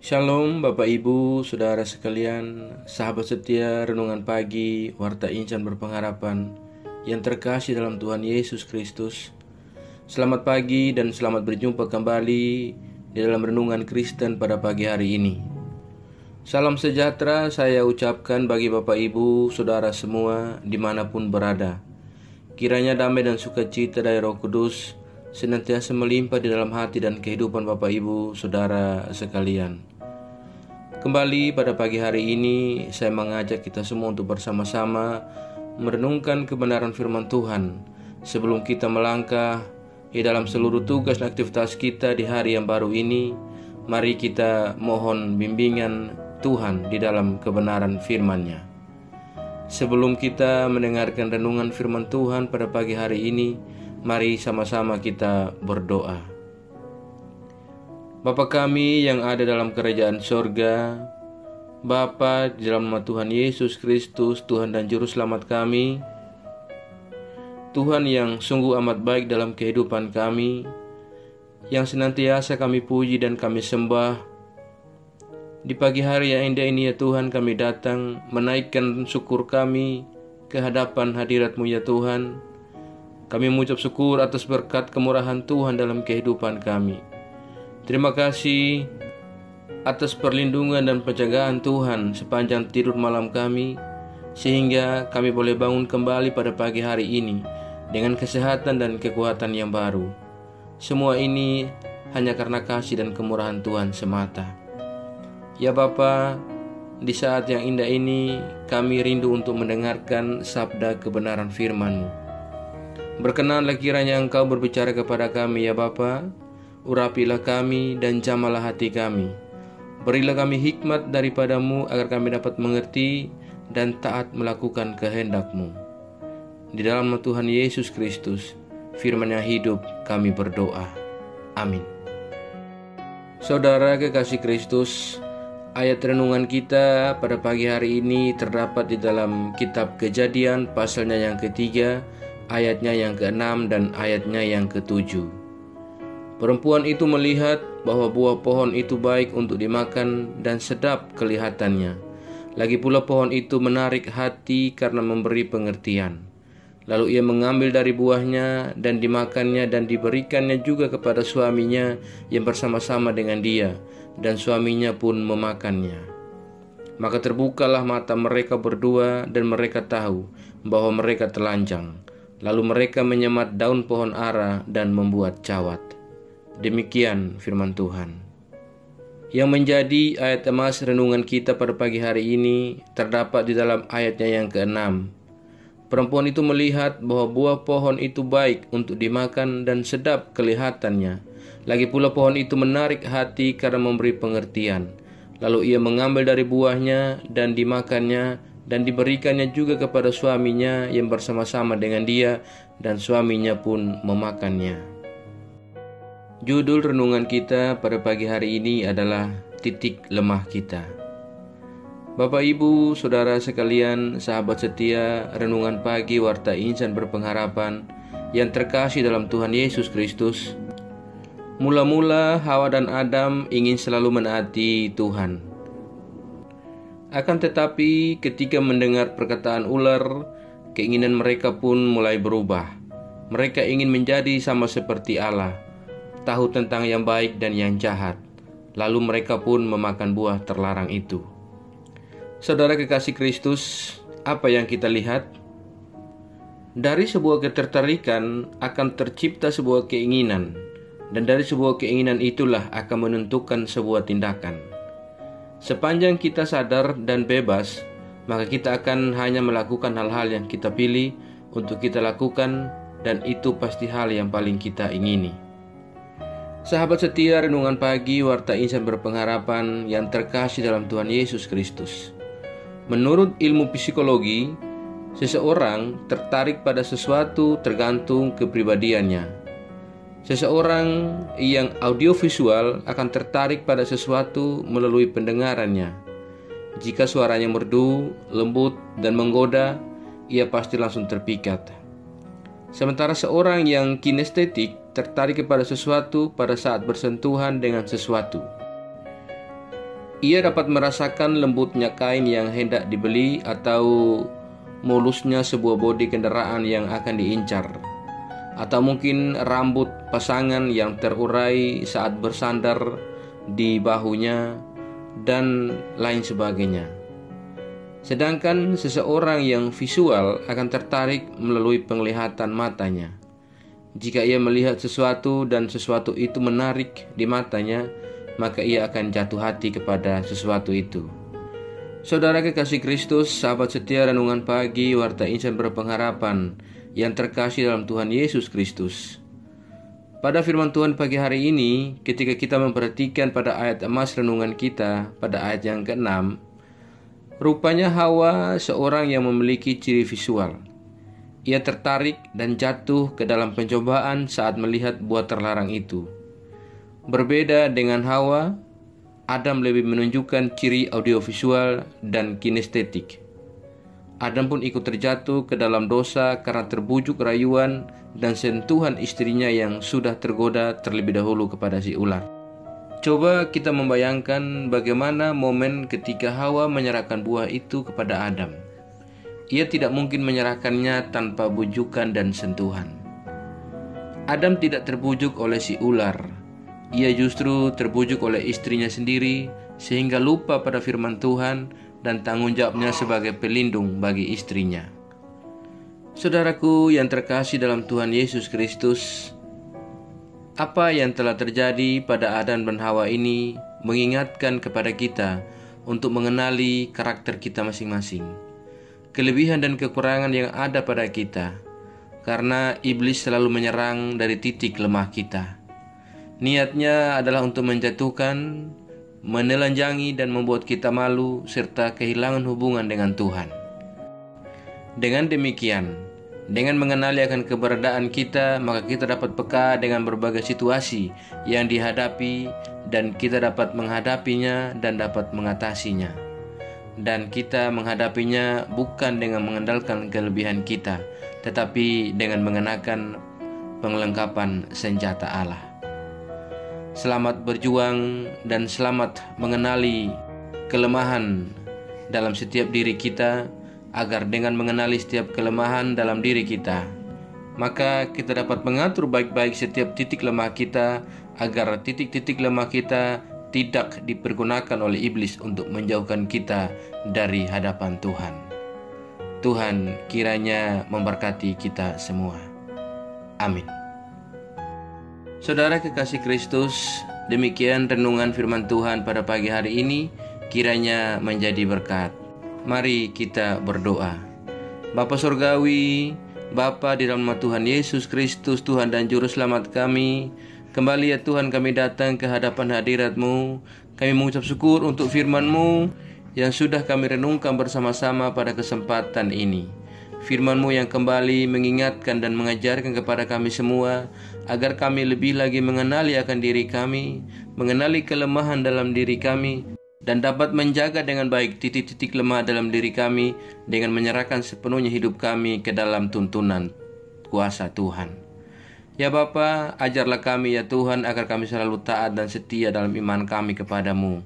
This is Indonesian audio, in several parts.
Shalom Bapak Ibu, Saudara sekalian, sahabat setia Renungan Pagi, Warta Insan Berpengharapan yang terkasih dalam Tuhan Yesus Kristus. Selamat pagi dan selamat berjumpa kembali di dalam Renungan Kristen pada pagi hari ini. Salam sejahtera saya ucapkan bagi Bapak Ibu, Saudara semua dimanapun berada. Kiranya damai dan sukacita dari Roh Kudus senantiasa melimpah di dalam hati dan kehidupan Bapak Ibu, Saudara sekalian. Kembali pada pagi hari ini, saya mengajak kita semua untuk bersama-sama merenungkan kebenaran firman Tuhan. Sebelum kita melangkah di dalam seluruh tugas dan aktivitas kita di hari yang baru ini, mari kita mohon bimbingan Tuhan di dalam kebenaran firman-Nya. Sebelum kita mendengarkan renungan firman Tuhan pada pagi hari ini, mari sama-sama kita berdoa. Bapa kami yang ada dalam kerajaan sorga, Bapa di dalam nama Tuhan Yesus Kristus, Tuhan dan Juru Selamat kami, Tuhan yang sungguh amat baik dalam kehidupan kami, yang senantiasa kami puji dan kami sembah. Di pagi hari yang indah ini ya Tuhan, kami datang menaikkan syukur kami ke hadapan hadirat-Mu ya Tuhan. Kami mengucap syukur atas berkat kemurahan Tuhan dalam kehidupan kami. Terima kasih atas perlindungan dan penjagaan Tuhan sepanjang tidur malam kami, sehingga kami boleh bangun kembali pada pagi hari ini dengan kesehatan dan kekuatan yang baru. Semua ini hanya karena kasih dan kemurahan Tuhan semata. Ya Bapa, di saat yang indah ini kami rindu untuk mendengarkan sabda kebenaran firman-Mu. Berkenanlah kiranya Engkau berbicara kepada kami ya Bapa. Urapilah kami dan jamalah hati kami. Berilah kami hikmat daripada-Mu agar kami dapat mengerti dan taat melakukan kehendak-Mu. Di dalam nama Tuhan Yesus Kristus, firman yang hidup, kami berdoa. Amin. Saudara kekasih Kristus, ayat renungan kita pada pagi hari ini terdapat di dalam kitab Kejadian pasalnya yang ketiga, ayatnya yang ke-6 dan ayatnya yang ke-7. Perempuan itu melihat bahwa buah pohon itu baik untuk dimakan dan sedap kelihatannya. Lagi pula pohon itu menarik hati karena memberi pengertian. Lalu ia mengambil dari buahnya dan dimakannya dan diberikannya juga kepada suaminya yang bersama-sama dengan dia, dan suaminya pun memakannya. Maka terbukalah mata mereka berdua dan mereka tahu bahwa mereka telanjang. Lalu mereka menyemat daun pohon ara dan membuat cawat. Demikian firman Tuhan. Yang menjadi ayat emas renungan kita pada pagi hari ini terdapat di dalam ayatnya yang ke-6. Perempuan itu melihat bahwa buah pohon itu baik untuk dimakan dan sedap kelihatannya. Lagi pula pohon itu menarik hati karena memberi pengertian. Lalu ia mengambil dari buahnya dan dimakannya dan diberikannya juga kepada suaminya yang bersama-sama dengan dia, dan suaminya pun memakannya. Judul renungan kita pada pagi hari ini adalah titik lemah kita. Bapak Ibu, Saudara sekalian, sahabat setia Renungan Pagi Warta Insan Berpengharapan yang terkasih dalam Tuhan Yesus Kristus. Mula-mula Hawa dan Adam ingin selalu menaati Tuhan. Akan tetapi ketika mendengar perkataan ular, keinginan mereka pun mulai berubah. Mereka ingin menjadi sama seperti Allah, tahu tentang yang baik dan yang jahat. Lalu mereka pun memakan buah terlarang itu. Saudara kekasih Kristus, apa yang kita lihat? Dari sebuah ketertarikan akan tercipta sebuah keinginan, dan dari sebuah keinginan itulah akan menentukan sebuah tindakan. Sepanjang kita sadar dan bebas, maka kita akan hanya melakukan hal-hal yang kita pilih untuk kita lakukan, dan itu pasti hal yang paling kita ingini. Sahabat setia Renungan Pagi Warta Insan Berpengharapan yang terkasih dalam Tuhan Yesus Kristus. Menurut ilmu psikologi, seseorang tertarik pada sesuatu tergantung kepribadiannya. Seseorang yang audiovisual akan tertarik pada sesuatu melalui pendengarannya. Jika suaranya merdu, lembut, dan menggoda, ia pasti langsung terpikat. Sementara seorang yang kinestetik tertarik kepada sesuatu pada saat bersentuhan dengan sesuatu. Ia dapat merasakan lembutnya kain yang hendak dibeli atau mulusnya sebuah bodi kendaraan yang akan diincar, atau mungkin rambut pasangan yang terurai saat bersandar di bahunya, dan lain sebagainya. Sedangkan seseorang yang visual akan tertarik melalui penglihatan matanya. Jika ia melihat sesuatu dan sesuatu itu menarik di matanya, maka ia akan jatuh hati kepada sesuatu itu. Saudara kekasih Kristus, sahabat setia Renungan Pagi Warta Insan Berpengharapan yang terkasih dalam Tuhan Yesus Kristus. Pada firman Tuhan pagi hari ini, ketika kita memperhatikan pada ayat emas renungan kita pada ayat yang ke-6, rupanya Hawa seorang yang memiliki ciri visual. Ia tertarik dan jatuh ke dalam pencobaan saat melihat buah terlarang itu. Berbeda dengan Hawa, Adam lebih menunjukkan ciri audiovisual dan kinestetik. Adam pun ikut terjatuh ke dalam dosa karena terbujuk rayuan dan sentuhan istrinya yang sudah tergoda terlebih dahulu kepada si ular. Coba kita membayangkan bagaimana momen ketika Hawa menyerahkan buah itu kepada Adam. Ia tidak mungkin menyerahkannya tanpa bujukan dan sentuhan. Adam tidak terbujuk oleh si ular. Ia justru terbujuk oleh istrinya sendiri, sehingga lupa pada firman Tuhan dan tanggung jawabnya sebagai pelindung bagi istrinya. Saudaraku yang terkasih dalam Tuhan Yesus Kristus, apa yang telah terjadi pada Adam dan Hawa ini mengingatkan kepada kita untuk mengenali karakter kita masing-masing, kelebihan dan kekurangan yang ada pada kita, karena iblis selalu menyerang dari titik lemah kita. Niatnya adalah untuk menjatuhkan, menelanjangi dan membuat kita malu serta kehilangan hubungan dengan Tuhan. Dengan demikian, dengan mengenali akan keberadaan kita, maka kita dapat peka dengan berbagai situasi yang dihadapi dan kita dapat menghadapinya dan dapat mengatasinya. Dan kita menghadapinya bukan dengan mengandalkan kelebihan kita, tetapi dengan mengenakan pengelengkapan senjata Allah. Selamat berjuang dan selamat mengenali kelemahan dalam setiap diri kita, agar dengan mengenali setiap kelemahan dalam diri kita, maka kita dapat mengatur baik-baik setiap titik lemah kita, agar titik-titik lemah kita tidak dipergunakan oleh iblis untuk menjauhkan kita dari hadapan Tuhan. Tuhan kiranya memberkati kita semua. Amin. Saudara kekasih Kristus, demikian renungan firman Tuhan pada pagi hari ini, kiranya menjadi berkat. Mari kita berdoa. Bapa Surgawi, Bapa di dalam nama Tuhan Yesus Kristus, Tuhan dan Juru Selamat kami, kembali ya Tuhan kami datang ke hadapan hadirat-Mu. Kami mengucap syukur untuk firman-Mu yang sudah kami renungkan bersama-sama pada kesempatan ini. Firman-Mu yang kembali mengingatkan dan mengajarkan kepada kami semua, agar kami lebih lagi mengenali akan diri kami, mengenali kelemahan dalam diri kami, dan dapat menjaga dengan baik titik-titik lemah dalam diri kami dengan menyerahkan sepenuhnya hidup kami ke dalam tuntunan kuasa Tuhan. Ya Bapa, ajarlah kami ya Tuhan agar kami selalu taat dan setia dalam iman kami kepadamu.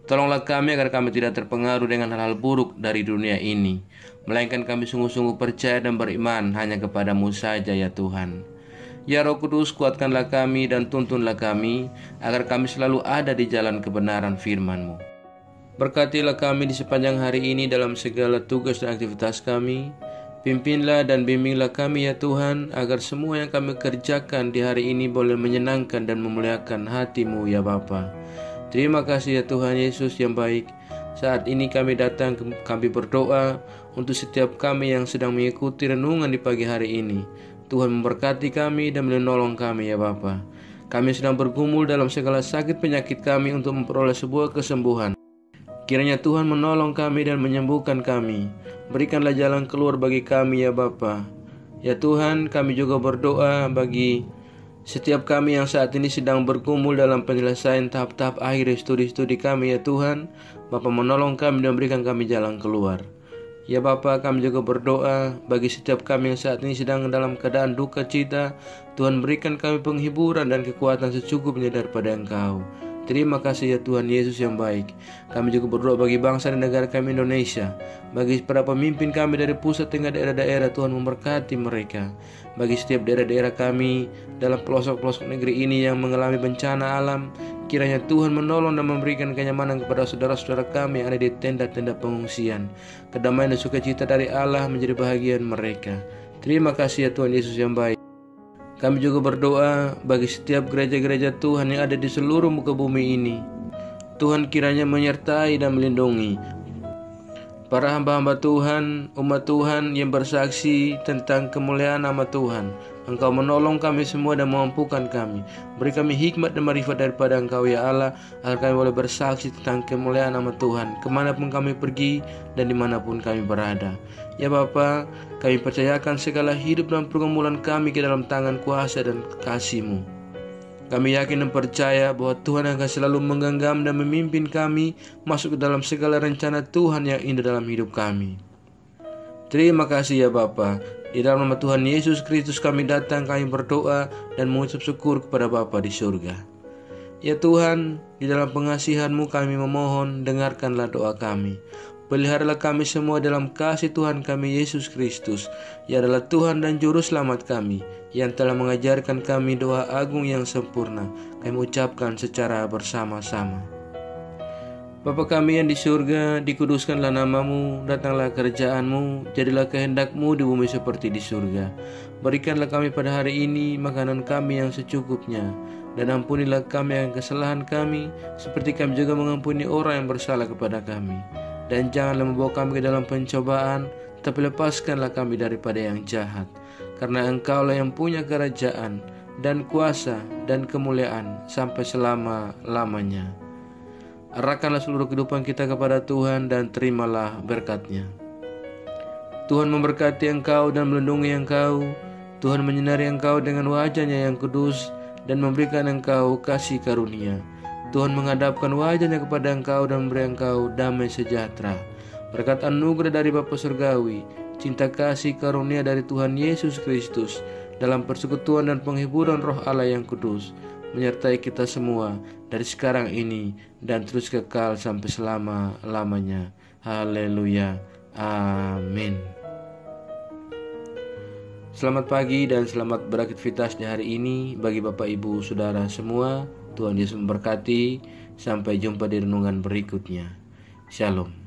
Tolonglah kami agar kami tidak terpengaruh dengan hal-hal buruk dari dunia ini, melainkan kami sungguh-sungguh percaya dan beriman hanya kepadamu saja ya Tuhan. Ya Roh Kudus, kuatkanlah kami dan tuntunlah kami, agar kami selalu ada di jalan kebenaran firman-Mu. Berkatilah kami di sepanjang hari ini dalam segala tugas dan aktivitas kami. Pimpinlah dan bimbinglah kami ya Tuhan, agar semua yang kami kerjakan di hari ini boleh menyenangkan dan memuliakan hati-Mu ya Bapa. Terima kasih ya Tuhan Yesus yang baik. Saat ini kami datang, kami berdoa untuk setiap kami yang sedang mengikuti renungan di pagi hari ini. Tuhan memberkati kami dan menolong kami ya Bapa. Kami sedang bergumul dalam segala sakit penyakit kami untuk memperoleh sebuah kesembuhan. Kiranya Tuhan menolong kami dan menyembuhkan kami. Berikanlah jalan keluar bagi kami ya Bapa. Ya Tuhan, kami juga berdoa bagi setiap kami yang saat ini sedang bergumul dalam penyelesaian tahap-tahap akhir studi-studi kami ya Tuhan. Bapa menolong kami dan berikan kami jalan keluar. Ya Bapa, kami juga berdoa bagi setiap kami yang saat ini sedang dalam keadaan duka cita. Tuhan berikan kami penghiburan dan kekuatan secukupnya daripada Engkau. Terima kasih ya Tuhan Yesus yang baik. Kami juga berdoa bagi bangsa dan negara kami Indonesia, bagi para pemimpin kami dari pusat hingga daerah-daerah. Tuhan memberkati mereka. Bagi setiap daerah-daerah kami dalam pelosok-pelosok negeri ini yang mengalami bencana alam, kiranya Tuhan menolong dan memberikan kenyamanan kepada saudara-saudara kami yang ada di tenda-tenda pengungsian. Kedamaian dan sukacita dari Allah menjadi bahagian mereka. Terima kasih ya Tuhan Yesus yang baik. Kami juga berdoa bagi setiap gereja-gereja Tuhan yang ada di seluruh muka bumi ini. Tuhan kiranya menyertai dan melindungi para hamba-hamba Tuhan, umat Tuhan yang bersaksi tentang kemuliaan nama Tuhan. Engkau menolong kami semua dan memampukan kami. Beri kami hikmat dan marifat daripada Engkau ya Allah, agar kami boleh bersaksi tentang kemuliaan nama Tuhan kemanapun kami pergi dan dimanapun kami berada. Ya Bapa, kami percayakan segala hidup dan pergumulan kami ke dalam tangan kuasa dan kasih-Mu. Kami yakin dan percaya bahwa Tuhan akan selalu menggenggam dan memimpin kami masuk ke dalam segala rencana Tuhan yang indah dalam hidup kami. Terima kasih ya Bapa. Di dalam nama Tuhan Yesus Kristus kami datang, kami berdoa dan mengucap syukur kepada Bapa di surga. Ya Tuhan, di dalam pengasihan-Mu kami memohon, dengarkanlah doa kami. Peliharalah kami semua dalam kasih Tuhan kami Yesus Kristus, yang adalah Tuhan dan Juru Selamat kami, yang telah mengajarkan kami doa agung yang sempurna. Kami ucapkan secara bersama-sama. Bapa kami yang di surga, dikuduskanlah nama-Mu, datanglah kerajaan-Mu, jadilah kehendak-Mu di bumi seperti di surga. Berikanlah kami pada hari ini makanan kami yang secukupnya, dan ampunilah kami yang kesalahan kami, seperti kami juga mengampuni orang yang bersalah kepada kami. Dan janganlah membawa kami ke dalam pencobaan, tapi lepaskanlah kami daripada yang jahat. Karena Engkaulah yang punya kerajaan, dan kuasa, dan kemuliaan, sampai selama-lamanya. Arahkanlah seluruh kehidupan kita kepada Tuhan dan terimalah berkat-Nya. Tuhan memberkati engkau dan melindungi engkau. Tuhan menyinari engkau dengan wajah-Nya yang kudus dan memberikan engkau kasih karunia. Tuhan menghadapkan wajah-Nya kepada engkau dan memberi engkau damai sejahtera. Berkat anugerah dari Bapa Surgawi, cinta kasih karunia dari Tuhan Yesus Kristus, dalam persekutuan dan penghiburan Roh Allah yang kudus, menyertai kita semua dari sekarang ini dan terus kekal sampai selama-lamanya. Haleluya. Amin. Selamat pagi dan selamat beraktivitas di hari ini bagi Bapak Ibu Saudara semua. Tuhan Yesus memberkati. Sampai jumpa di renungan berikutnya. Shalom.